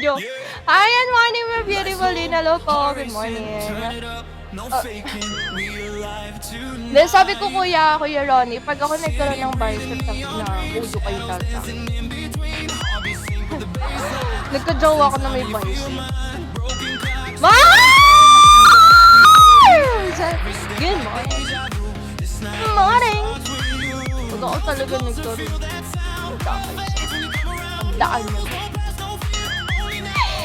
joke. Hi and morning, my beautiful Lina. Hello po. Good morning. Then sabi ko, Kuya Ronnie, pag ako nagkaroon ng bicep na ulo kayo talaga. Nagka-jowa ako na may bicep. Good morning. Good morning. Pag ako talaga nagkaroon. Ang daan mo.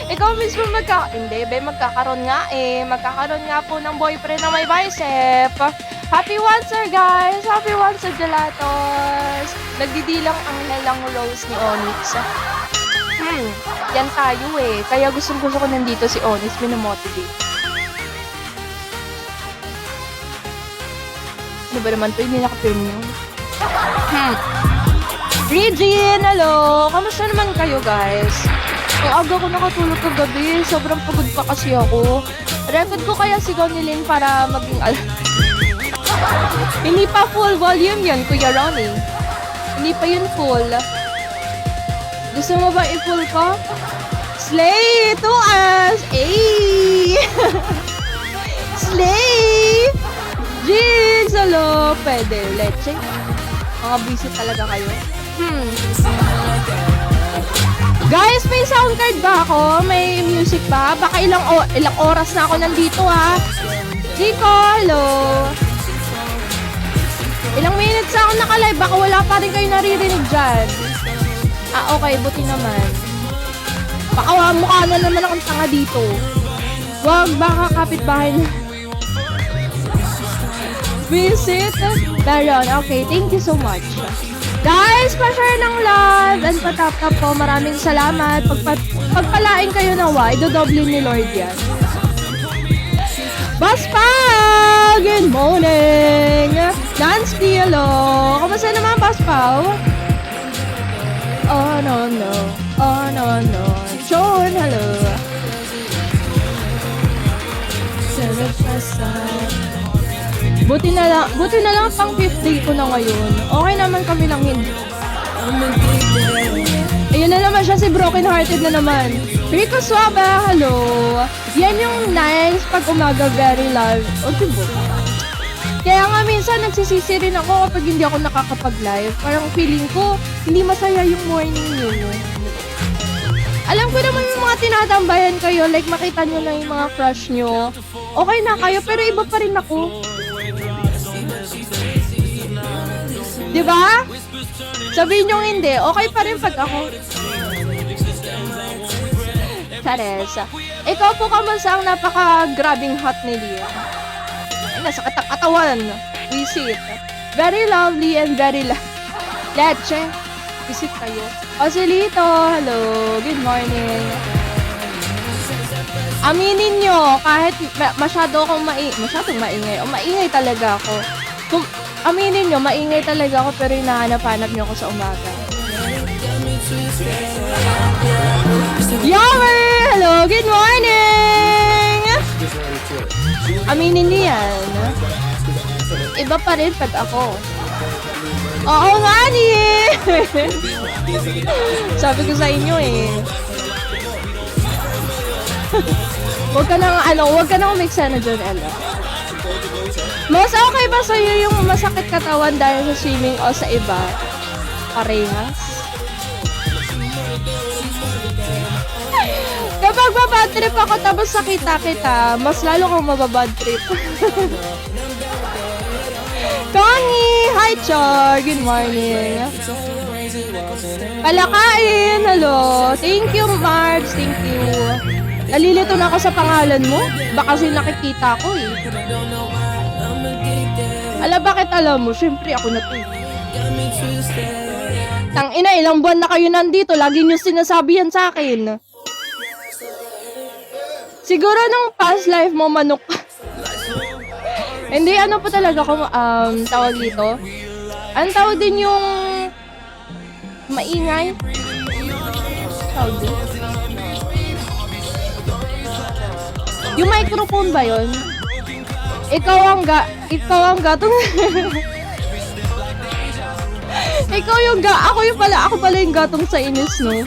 Ikaw mismo magkakaroon nga magkakaroon nga po ng boyfriend na may bicep. Happy Wanser guys! Happy Wanser Gelatos! Nagdidilang ang lalang rose ni Onyx. Yan tayo Kaya gusto ko nandito si Onyx, minamotivate. Ano ba naman to? Hindi naka-film yun. Regine! Hello! Kamusta naman kayo guys? Ang aga ko nakatulog kagabi. Sobrang pagod pa kasi ako. Record ko kaya si Gonilin para maging Hindi pa full volume yan, Kuya Ronnie. Hindi pa yun full. Gusto mo ba i-full ko? Slay to us! Ay! Slay! Jeans! Hello! Pwede. Leche. Mga busy talaga kayo. Guys, may sound card ba ako? May music ba? Baka ilang oras na ako nandito Rico, hello. Ilang minutes na ako naka-live. Baka wala pa rin kayo naririnig dyan. Okay. Buti naman. Baka mukha na naman akong tanga dito. Wag, baka kapitbahay na. Visit Baron. Okay, thank you so much. Guys, pa-share ng love and pa-tap-tap po. Maraming salamat. Pagpalain kayo nawa, idodoble ni Lord yan. Baspa! Good morning! Lansky, hello! Kamusta naman, Baspa? Oh, no. Oh, no. John, hello! Buti na lang pang 5th day ko na ngayon. Okay naman kami ng hindi. Ayun na naman siya, si Broken Hearted na naman. Rico Suaba, hello. Yan yung nice pag umaga, very live. O, diba? Kaya nga minsan nagsisisi rin ako kapag hindi ako nakakapag-live. Parang feeling ko, hindi masaya yung morning nyo. Alam ko naman yung mga tinatambayan kayo, like makita nyo na yung mga crush nyo. Okay na kayo, pero iba pa rin ako. Diba? Sabihin nyo hindi, okay pa rin pag ako. Teresa, ikaw po kamusta ang napaka-grabbing hot ni Lia? Nasa katawan. Visit. Very lovely and very Leche. Visit kayo. Osilito, hello. Good morning. Aminin nyo, kahit masyado akong maingay. O maingay talaga ako. Aminin nyo, maingay talaga ako pero hinahanap-hanap nyo ako sa umaga. Yummer! Hello, good morning! Aminin niyo yan. Iba pa rin pag ako. Oo nga Sabi ko sa inyo Huwag ka nang umiksa na dyan, Ella. Mas okay ba sa'yo yung masakit katawan dahil sa swimming o sa iba? Parehas? Kapag mabad trip ako tapos sakita kita, mas lalo kang mababad trip. Connie! Hi, Char! Good morning. Palakain! Hello! Thank you, Marbs! Thank you. Nalilito na ako sa pangalan mo. Baka kasi nakikita ko bakit alam mo? Siyempre ako na to. Tangina, ilang buwan na kayo nandito. Lagi nyo sinasabi yan sa akin. Siguro nung past life mo, manok. Hindi, ano po talaga ako, tawag dito. Ang tawag din yung maingay. Tawag din. Yung microphone ba yun? Ikaw ang gatong... Ako pala yung gatong sa inis, no?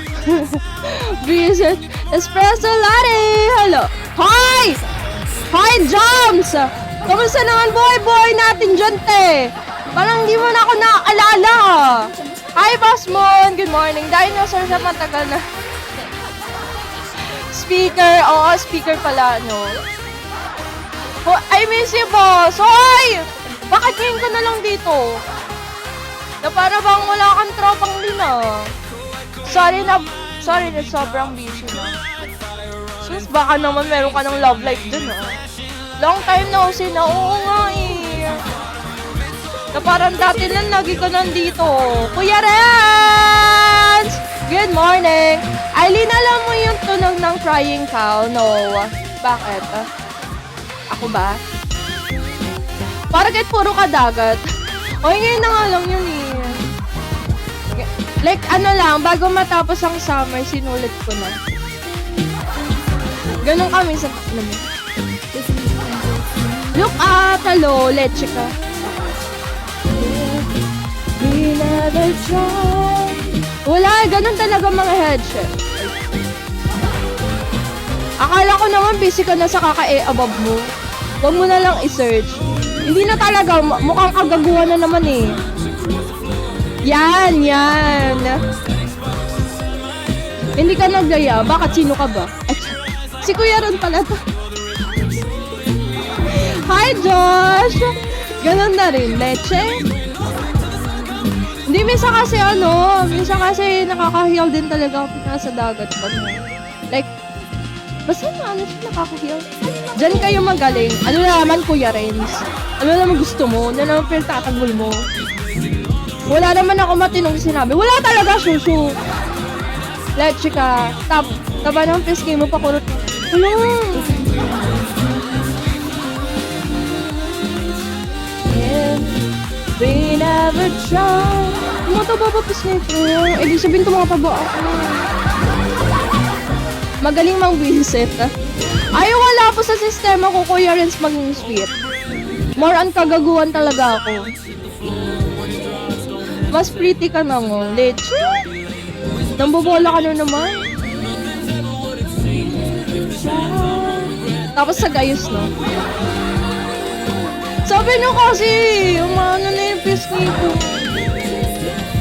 Visit Espresso Latte! Hello! Hi! Hi, Joms! Kamusta naman boy natin dyan, te? Parang hindi mo na ako naaalala. Hi, Boss Moon! Good morning. Dinosaur sa matagal na. Speaker. Oo, speaker pala, no? Oh, I miss you, boss. Hoy! Bakit ngayon ka na lang dito? Na para bang wala kang tropang lina. Sorry na sobrang busy na. Sus, baka naman meron ka ng love life dun, ah. Long time na kasi na. Oo nga, eh. Na parang dati lang lagi ka nandito. Kuya Renz! Good morning! Aileen, alam mo yung tunog ng crying cow? No. Bakit? Ako ba? Parang kahit puro kadagat. Oy, ngayon na nga lang yun eh. Like, ano lang, bago matapos ang summer, sinulit ko na. Ganun kami sa namin. Look at, hello, leche ka. We never try. Wala, ganun talaga mga headset. Akala ko naman busy ka na sa kaka-above mo. Huwag mo na lang i-search. Hindi na talaga, mukhang kagaguhan na naman eh. Yan. Hindi ka nagdaya, bakit sino ka ba? Si Kuya Ron pala to. Hi, Josh! Ganon na rin, leche? Hindi, minsan kasi nakaka-heal din talaga ako nasa dagat pa. Like, basta na siya nakaka-heal. Diyan kayo magaling. Ano naman, Kuya Renz? Ano naman gusto mo? Ano naman pinagtatagbol mo? Wala naman ako matinong sinabi. Wala talaga, Shushu. Leche ka. Taba ng piskay mo, pakurot. Hello. And we never try. Mataba pa piskay ko. Di sabihin ko mga taba ako. Magaling mang visit. Ay, wala po sa sistema ko, Kuya Renz, maging sweet. More on kagaguhan talaga ako. Mas pretty ka na mo. Leche? Nambobola ka na naman. Tapos sa gayos, no? Sabi nyo kasi, umano na yung pisngi ko.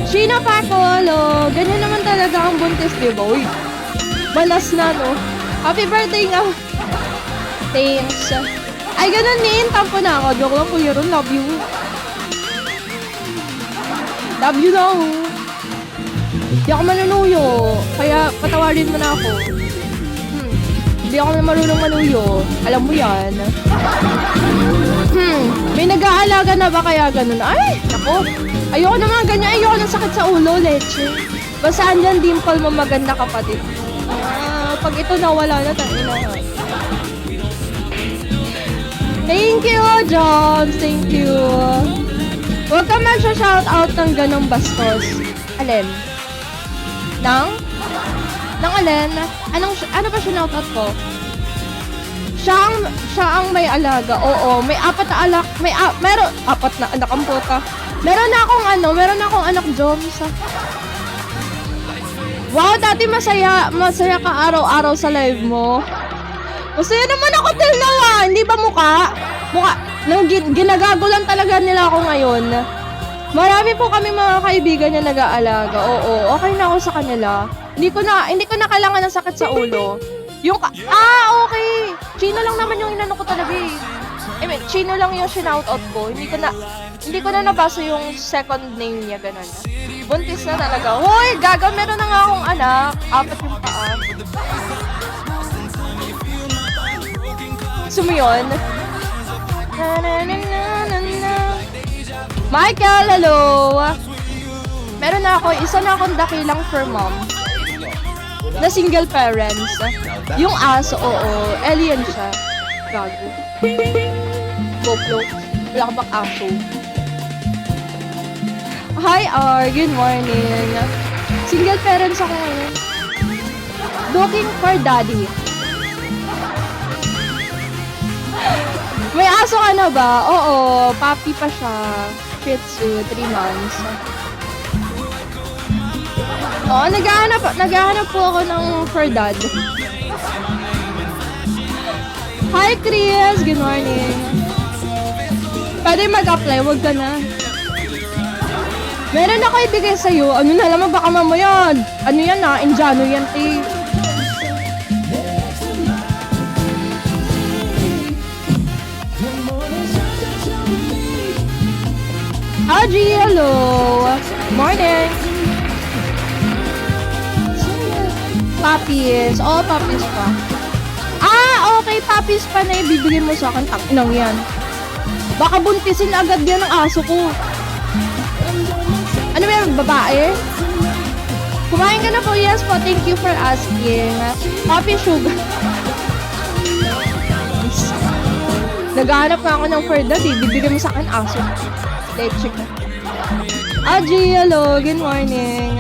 Sheena Pacolo. Ganyan naman talaga ang buntis, di ba? Uy, balas na, no? Happy birthday nga. Thanks. Ay, ganun din. Tampo na ako. Joke lang, Kuya Ron. Love you. Love you daw. Hindi ako manunuyo. Kaya patawarin mo na ako. Hindi ako marunong manuyo. Alam mo yan. May nag-aalaga na ba kaya ganun? Ay, naku. Ayoko naman ganyan. Ayoko ng sakit sa ulo, leche. Basta andyan dimple mo maganda kapatid. Pag ito nawala na, tangina. Thank you, John. Thank you. Huwag ka mag-shoutout ng ganong bastos. Alin? Nang alin? Ano ba shoutout ko? Siya ang may alaga. Oo, may apat na alak. Meron apat na anak ang puta. Meron na akong anak, Joms. Wow, dati masaya ka araw-araw sa live mo. Masaya naman ako till now, ah. Hindi ba mukha? Ginagago lang talaga nila ako ngayon. Marami po kami mga kaibigan na nag-aalaga. Oo, okay na ako sa kanila. Hindi ko na kailangan ng sakit sa ulo. Okay. Chino lang naman yung inano ko talaga eh. Chino lang yung shoutout ko. Hindi ko na nabasa yung second name niya, ganun. Buntis na talaga. Hoy, gaga, meron na nga akong anak. 4 yung paa. Gusto mo yun? Michael, hello! Meron na ako, isa na akong dakilang for mom. Na single parents. Yung aso, oo. Alien siya. Gago. Boplo. Wala ka bang aso? Hi, R. Good morning. Single parents ako ngayon. Looking for daddy. May aso ka na ba? Oo. Puppy pa siya. Shih Tzu, 3 months. Oo, naghahanap po ako ng for dad. Hi, Chris! Good morning. Pwede mag-apply, wag ka na. Meron ako ibigay sa'yo. Ano na naman, baka mamaya. Ano yan na? Indiano yan, te. Audrey, hello. Morning. Puppies. Oh, puppies pa. Ah, okay. Puppies pa na ibibigay mo sa akin. Inang yan. Baka buntisin agad yan ang aso ko. Ano ba yung babae? Kumain ka na po. Yes po. Thank you for asking. Puppy sugar. Naghahanap nga ako ng for that. Bibigay mo sa akin aso. Leche ka. Audrey, hello. Good morning.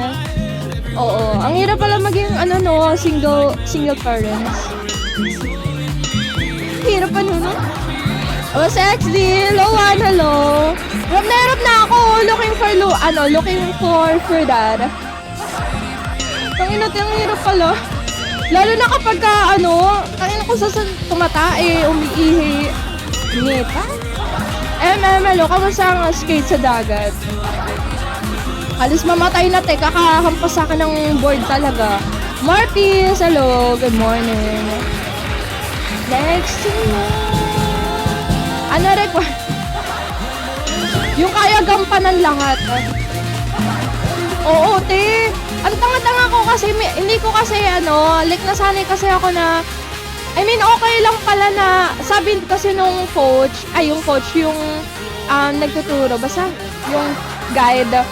Oo. Ang hirap pala maging single parents. Hirap pa no? Oh, XD, hello, hello. Hirap na ako. Looking for that. Tangina, ang hirap pala. Lalo na kapag tangina ko sa tumatae, umiihi. Neta? Hello, kamusta ang skate sa dagat? Halos mamatay na, kakahampas sa akin ng board talaga. Marpis, hello, good morning. Next to you. Ano request? Yung kaya gampanan lahat. Oo, te. Ang tanga-tanga ko kasi, hindi ko kasi nasanay kasi ako na, okay lang pala na, sabi kasi nung coach, yung nagtuturo, basta yung guide,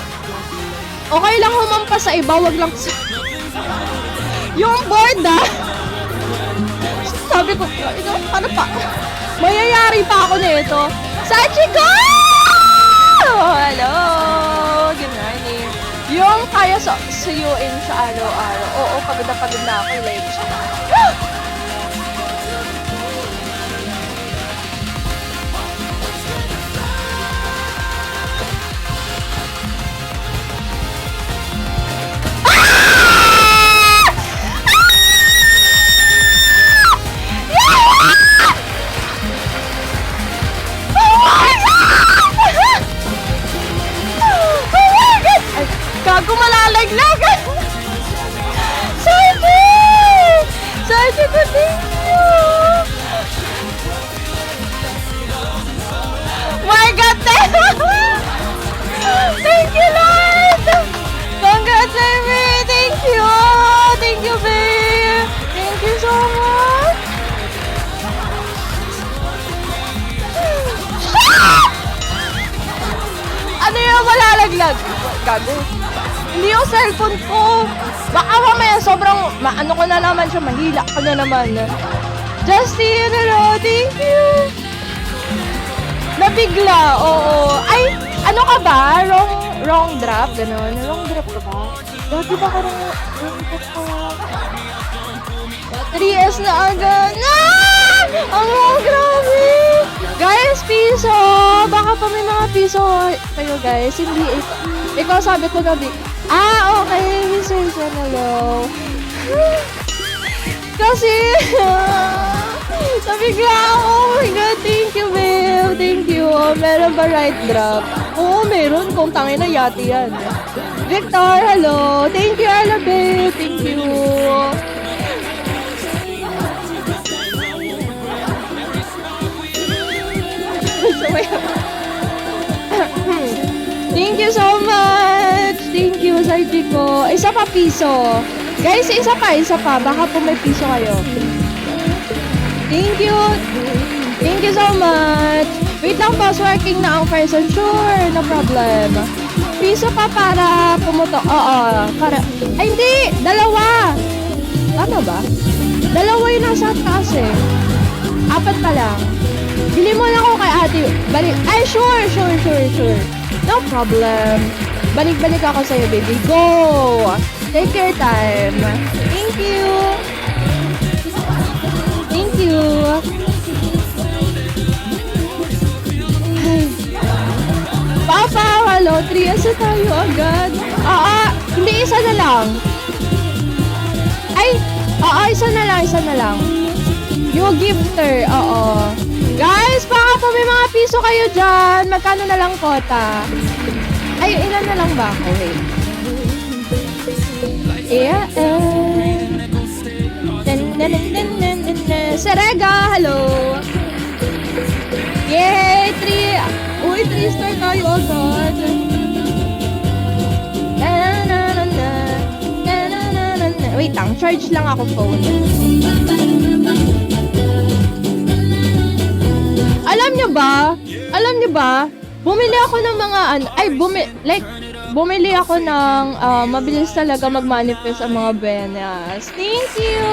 okay lang humampas sa iba, wag lang sa, yung board sabi ko, ano pa, mayayari pa ako nito. Sachiko! Hello! Good morning. Yung kaya suyuin sa araw-araw. Oo, pagod na ako. Like, gago malalaglag! Sabi ko, thank you! My God, thank you, Lord! Congrats, baby! Thank you! Thank you, babe! Thank you so much! Ano yung malalaglag? Gago. Hindi yung cellphone ko. Baka mamaya sobrang, ko na naman siya, mahila ko na naman. Justin, hello, thank you. Nabigla, oo. Ay, ano ka ba? Wrong drop, gano'n. Wrong drop ka ba? Dati ba ka wrong drop ka? 3S na agad. Grabe! Guys, piso! Baka pa may mga piso kayo, guys. Hindi, ikaw sabi ko gabi. Okay. Mr. Hello. Kasi, nabigla ako. Oh my God, thank you, babe. Thank you. Meron ba right drop? Oo, meron. Kung tangin na yati yan. Victor, hello. Thank you, Ella, babe. Thank you. Thank you so much. Thank you, Sarjiko. Isa pa piso. Guys, isa pa. Baka po may piso kayo. Thank you. Thank you so much. Wait lang, boss. Working na ang person. Sure, no problem. Piso pa para pumutok. Oo, para... Ay, hindi! Dalawa! Tama ba? Dalawa yung nasa taas eh. 4 pa lang. Bili mo lang ako kay ate. Ay, sure. No problem. Balik-balik ako sa'yo, baby. Go! Take your time. Thank you. Thank you. Ay. Papa, hello. 3 years na tayo agad. Hindi Ay, isa na lang. Ay, oo, isa na lang. New gifter, oo. Guys, baka po may mga piso kayo dyan. Magkano na lang kota? Ay, ilan na lang ba ako? Wait. Yeah. Serega, hello. Yay, 3. Uy, 3 star tayo agad. Wait lang, charge lang ako phone. Alam niyo ba? Bumili ako ng mga bumili ako ng mabilis talaga mag-manifest ang mga benas. Thank you!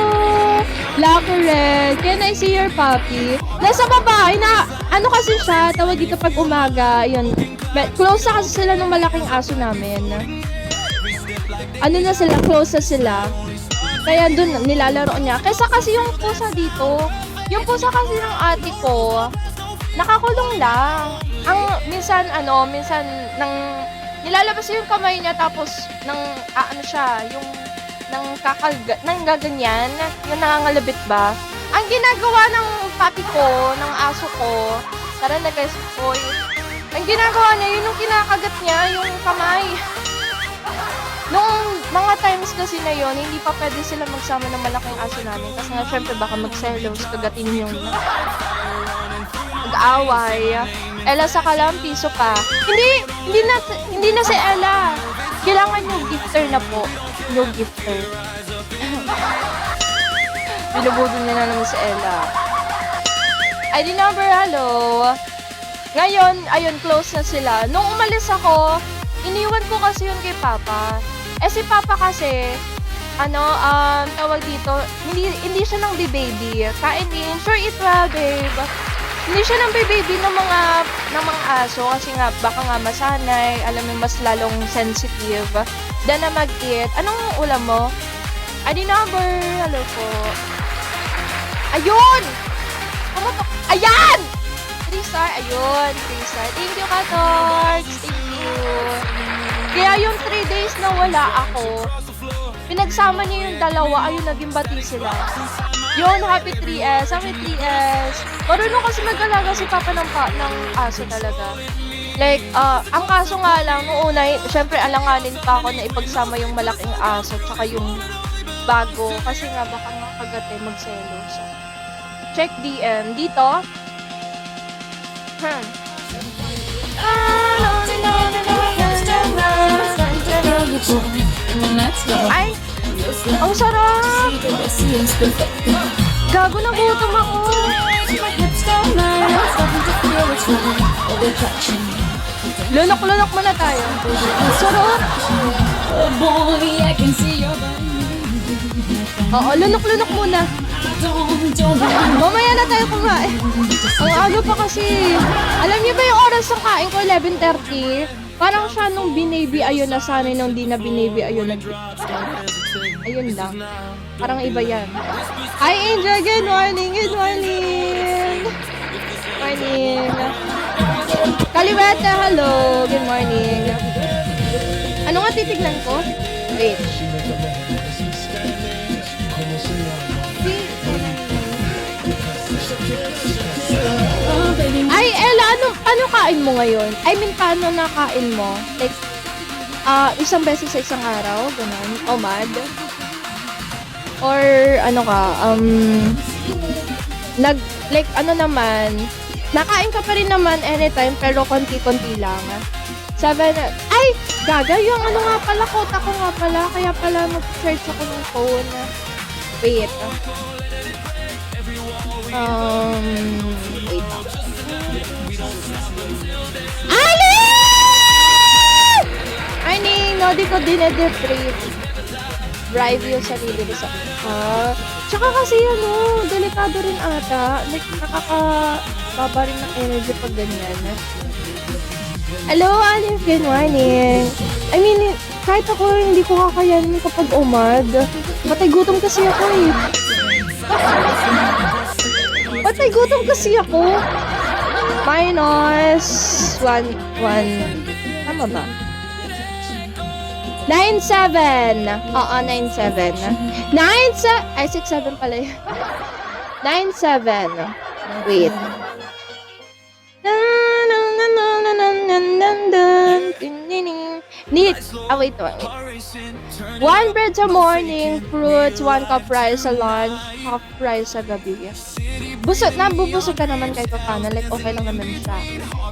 Lucky Red. Can I see your puppy? Nasa baba. Ano kasi siya, tawag dito pag umaga. Yun. Close na kasi sila ng malaking aso namin. Ano na sila, close na sila. Kaya dun nilalaro niya. Kesa kasi yung pusa dito, yung pusa kasi ng ate ko, nakakulong lang. Minsan nilalabas yung kamay niya tapos nang gaganyan, yung nangangalabit ba? Ang ginagawa ng papi ko, ng aso ko, tara na guys, boy. Ang ginagawa niya, yun yung kinakagat niya, yung kamay. Nung mga times kasi na yun, hindi pa pwede sila magsama ng malaking aso namin. Kasi nga, syempre, baka magselos, kagatin yung mag-away. Ella, saka lang, piso pa. Hindi na si Ella. Kailangan yung gifter na po. Yung gifter. Binubudol niya na naman si Ella. ID number, hello. Ngayon, ayun, close na sila. Nung umalis ako, iniwan ko kasi yun kay Papa. Si Papa kasi, tawag dito, hindi siya nang baby. Kainin, sure it well, babe. Hindi siya nang baby ng mga aso kasi nga, baka nga masanay, alam mo, mas lalong sensitive. Na mag-eat. Anong ulam mo? ID number, hello po. Ayun! Pumutok. Ayan! 3 star, ayun, 3 star. Thank you, Katorx. Thank you. Kaya yung 3 days na wala ako, pinagsama niya yung dalawa, ayun, naging bati sila. Yun, happy 3S, happy 3S. Marunong kasi mag-alaga si Papa ng aso talaga. Like, ang kaso nga lang, noong una, syempre alanganin pa ako na ipagsama yung malaking aso, tsaka yung bago, kasi nga baka makagate, magselos. Check DM. Dito? Ay! Ang sarap! Gago, na gutom ako! Lunok-lunok muna tayo. Sarap! Oo, lunok-lunok muna. Mamaya na tayo kumain. Ang aga pa kasi. Alam niyo ba yung oras ng kain ko, 11:30? Parang siya nung binaby ayun na sanay, nung di na binaby ayun na. Ayun lang. Parang iba yan. Hi Angel, good morning, good morning. Morning. Kaliwete, hello, good morning. Ano nga titignan ko? Wait. Ay, Ella, ano kain mo ngayon? I mean, paano nakain mo? Like, isang beses sa isang araw? Ganun? Omad? Or, ano ka, like, ano naman, nakain ka pa rin naman anytime, pero konti-konti lang. 7, ay, gaga, yung ano nga pala, kota ko nga pala, kaya pala mag-search ako ng phone. Wait. Wait. Ali! Ay, no, di ko dinedeprave. Drive yung sarili ko sa... Tsaka kasi delikado rin ata. Like, nakakababa rin ng energy pag ganyan. Hello, Alif. Good morning. I mean, kahit ako, hindi ko kakayanin kapag umad. Patay gutom kasi ako eh. Patay gutom kasi ako. -1. Tama ba? 9-7. Oo, 9-7. 9-7. Ay, 6-7 pala yun. 9-7. Wait. Need. Wait. 1 bread sa morning, fruits, 1 cup rice sa lunch, half rice sa gabi. Nabubusog ka naman kahit pa paano. Like, okay lang naman siya.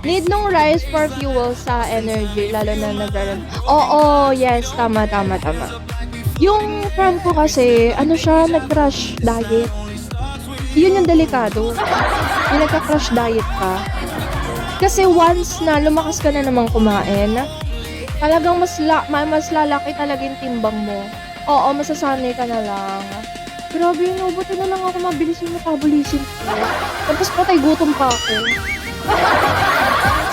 Need nung rice for fuel sa energy, lalo na Oo, yes. Tama. Yung friend ko kasi, siya, nag-crash diet. Yun yung delikado. Yung nagka-crash diet ka. Kasi once na lumakas ka na namang kumain, talagang mas lalaki talaga yung timbang mo. Oo, masasanay ka na lang. Grabe yun, buti na lang ako mabilis yung metabolism ko. Tapos patay gutom pa ako.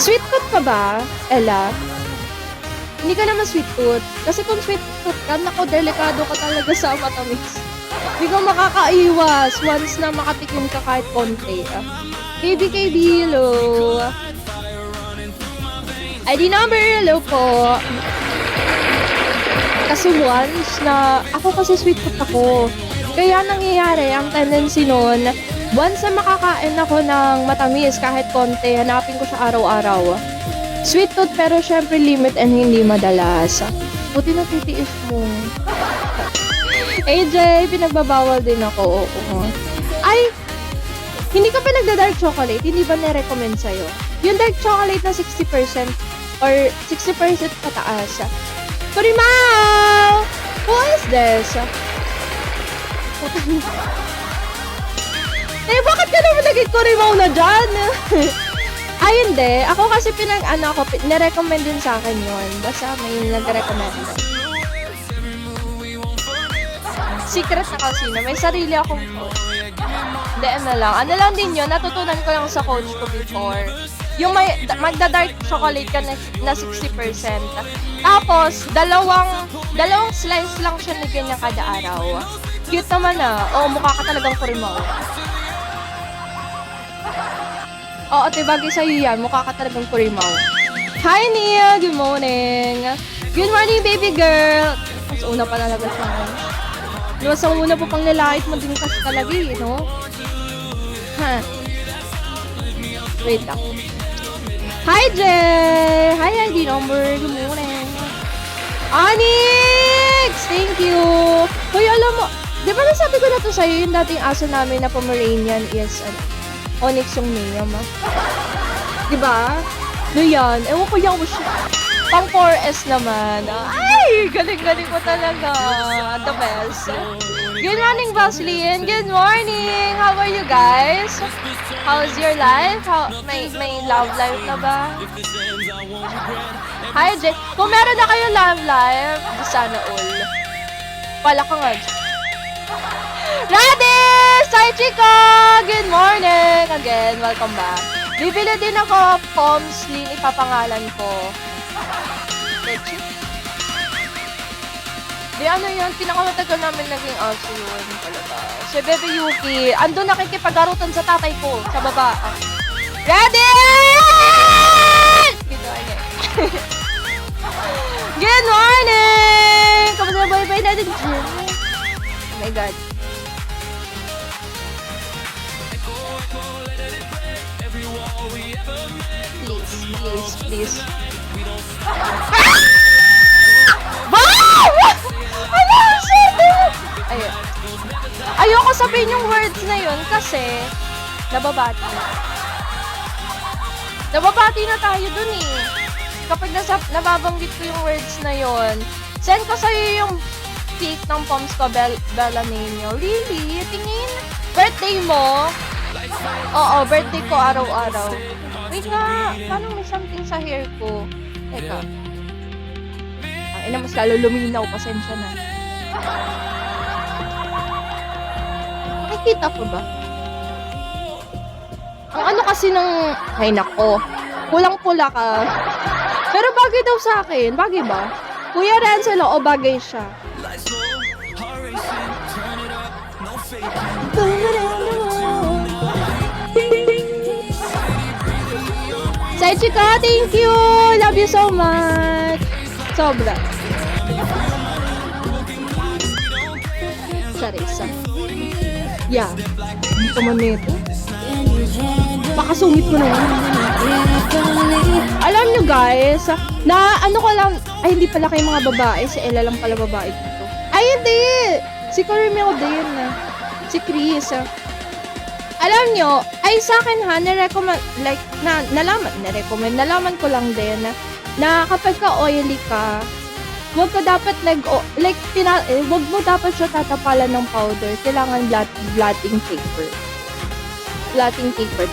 Sweet tooth ka ba, Ella? Hindi ka naman sweet tooth. Kasi kung sweet tooth ka, delikado ka talaga sa matamis. Hindi ka makakaiwas once na makatikim ka kahit konti. KD, hello. ID number, hello po. Kasi once na, ako kasi sweet tooth ako. Kaya nangyayari, ang tendency nun, once na makakain ako ng matamis kahit konti, hanapin ko siya araw-araw. Sweet tooth pero syempre limit and hindi madalas. Buti na titiis mo. AJ, pinagbabawal din ako. Oo. Ay, hindi ka pa nagda-dark chocolate? Hindi ba na-recommend sa'yo? Yung dark chocolate na 60% or 60% pataas. Kurimaw! Who is this? Bakit ka naman naging kurimaw na dyan? Ay, hindi. Ako kasi nirecommend din sa akin yun. Basta may nag-recommend. Secret na kasi na. May sarili akong coach. Hindi, ano lang din yun. Natutunan ko lang sa coach ko before. Yung magda-dark chocolate ka na 60%. Tapos, dalawang slice lang siya na ganyan kada araw. Cute naman mukha ka talagang kurimaw. Oo, bagay sa'yo yan. Mukha ka talagang kurimaw. Hi, Nia! Good morning! Good morning, baby girl! Mas una pa talaga siya. Mas ang una po pang lalait mo din kasi talaga no? Wait lang. Hi, Jay! Hi, ID number. Good morning. Onyx! Thank you! Hoy, alam mo, di ba nasabi ko na to sa'yo, yung dating aso namin na Pomeranian is, Onyx yung name. Di ba? No yan. Ewan ko yung pang 4S naman. Ay! Galing-galing ko talaga. The best. Good morning, Vaseline. Good morning. How are you guys? How's your life? May love life na ba? Hi, Jay. Kung meron na kayong love life, sana all. Pala ka nga, Jay. Radis! Hi, Chico! Good morning! Again, welcome back. Bibili din ako, Pomslin, ipapangalan ko. Legit? Di yun, pinakamatagal namin naging aso yun talaga. Si Bebe Yuki, andun nakikipagarutan sa tatay ko, sa baba. Radis! Good morning! Kamusta na boy natin, Jim? Oh my God. Please. Wow! Ano? Shit! Ayoko sabihin yung words na yun kasi nababati na tayo dun eh. Kapag nababanggit ko yung words na yun, send ko sa'yo yung pic ng Poms ko, Bella Nino. Really? Tingin? Birthday mo? Oo, birthday ko araw-araw. Wait nga, paano may something sa hair ko? Teka. Mas lalo luminaw, pasensya na. Nakikita ko ba? Ang ano kasi ng... Ay nako, pulang-pula ka. Pero bagay daw sa akin, bagay ba? Kuya Renzo o bagay siya? Sai Chica, thank you! Love you so much! Sobra. Charis. Yeah. Hindi ka man nito. Pakasungit mo na yan. Alam nyo guys, na ano ko lang, ay hindi pala kayo mga babae, si Ella lang pala babae dito. Ay hindi! Si Carmel din. Si Chris. Alam nyo, ay sa akin ha, nirecommend, like, nalaman ko lang din na kapag ka oily ka, wag ka dapat wag mo dapat siya tatapalan ng powder. Kailangan blotting paper. Blotting paper.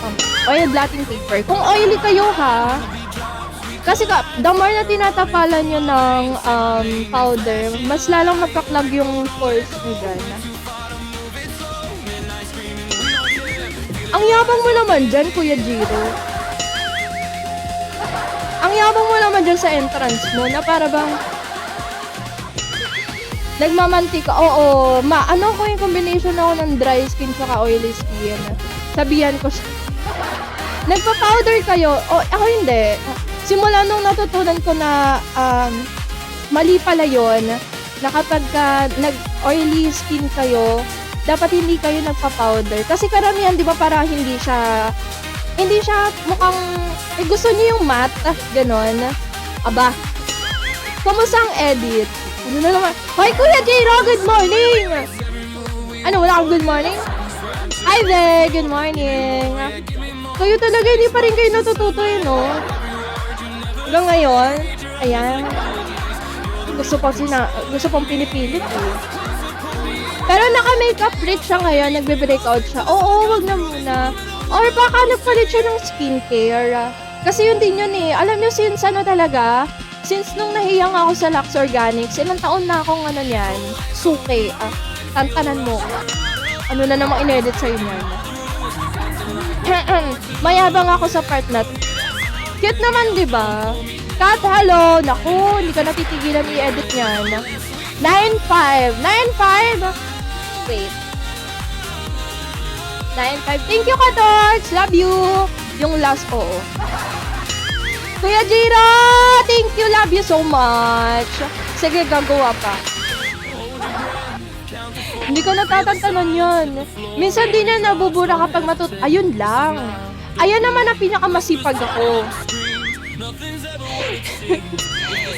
Blotting paper. Kung oily kayo ha, kasi the more na tinatapalan nyo ng powder, mas lalong mapaklag yung pores nyo dyan. Ang yabang mo naman dyan, Kuya Jiro. Ang yabang mo naman dyan sa entrance mo na para bang nagmamantika. Oo, ano ko yung combination ako ng dry skin tsaka oily skin. Sabihan ko siya. Nagpa-powder kayo. O, ako hindi. Simula nung natutunan ko na mali pala yun, na kapag nag-oily skin kayo, dapat hindi kayo nagpa-powder. Kasi karamihan, di ba, para hindi siya mukhang, gusto niyo yung matte, ganon. Aba, kamusta ang edit? Ano na naman? Hi, Kuya Jiro! Good morning! Ano, wala akong good morning? Hi there! Good morning! Kayo talaga, hindi pa rin kayo natututo yun, no? Hanggang ngayon, ayan. Gusto pang pinipilit, eh. Pero naka-makeup rich siya ngayon, nagbe-breakout siya. Oo, wag na muna. Or baka nagpalit siya ng skincare. Kasi yun din yun eh. Alam niyo, since ano talaga, since nung nahiyang ako sa Lux Organics, ilang taon na akong ano niyan, suke. Tantanan mo. Ano na namang inedit sa'yo niyan. Mayabang ako sa part na cute naman, di ba? Kat, hello! Naku, hindi ka natitigilan i-edit niyan. 9-5. 9-5! Wait. 9-5. Thank you, Katorch! Love you! Yung last, oo. Kuya Jiro! Thank you! Love you so much! Sige, gagawa pa. Hindi ko natatantanan yun. Minsan din na nabubura kapag ayun lang. Ayan naman ang pinakamasipag ako.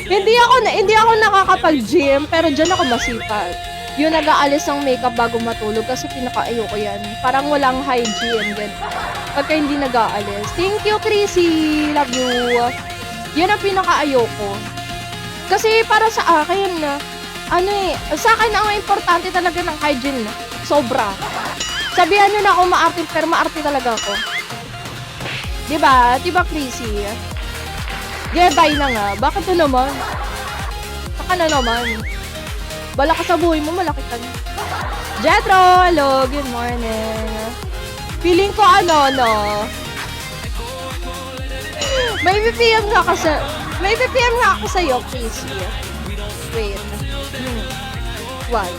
Hindi ako nakakapag-gym, pero dyan ako masipag. Yung nag-aalis ng makeup bago matulog kasi pinaka-ayoko yan. Parang walang hygiene. Pagka hindi nag-aalis. Thank you, Chrissy! Love you! Yan ang pinaka-ayoko. Kasi para sa akin, sa akin ang importante talaga ng hygiene. Sobra. Sabihan nyo na ako maarte, pero maarte talaga ako. Diba? Diba, Chrissy? Bye na nga. Bakit na naman? Baka na naman. Bala ka sa buhay mo, malaki ka na. Jetro, hello, good morning. Feeling ko no. May BPM nga ako sa'yo, Casey. Wait. What?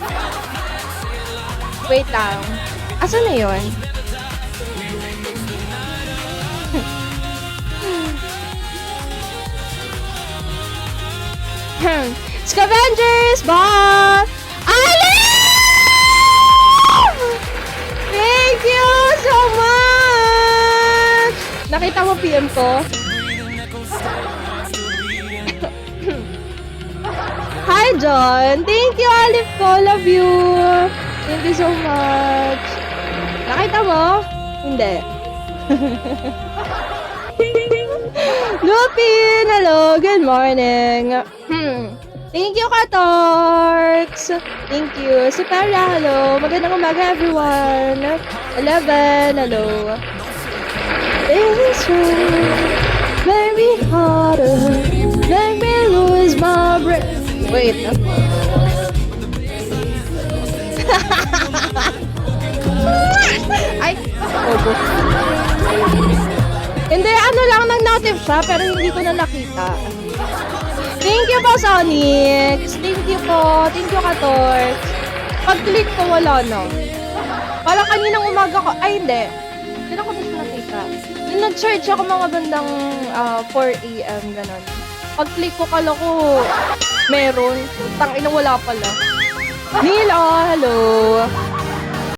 Wait lang. Asan na yun? Scavengers! Bye! Thank you so much! Nakita mo PM ko? Hi, John! Thank you, Alif ko! Love you! Thank you so much! Nakita mo? Hindi. Lupin! Hello! Good morning! Thank you, Katorx! Thank you. Si Pera, hello. Magandang umaga, everyone. 11, hello. It's true. Baby, harder. Make me lose my breath. Wait. Ay, obo. Hindi, ano lang, nag-notif siya, pero hindi ko na nakita. Thank you po, Sonics. Thank you po. Thank you, Katorx. Pag-click ko, wala na. Parang kaninang umaga ko, ay hindi. Hindi ko gusto nakita. Nung nag-search ako mga bandang 4 a.m. ganon. Pag-click ko, kala ko meron. Tangina, wala pala. Neil, oh, hello.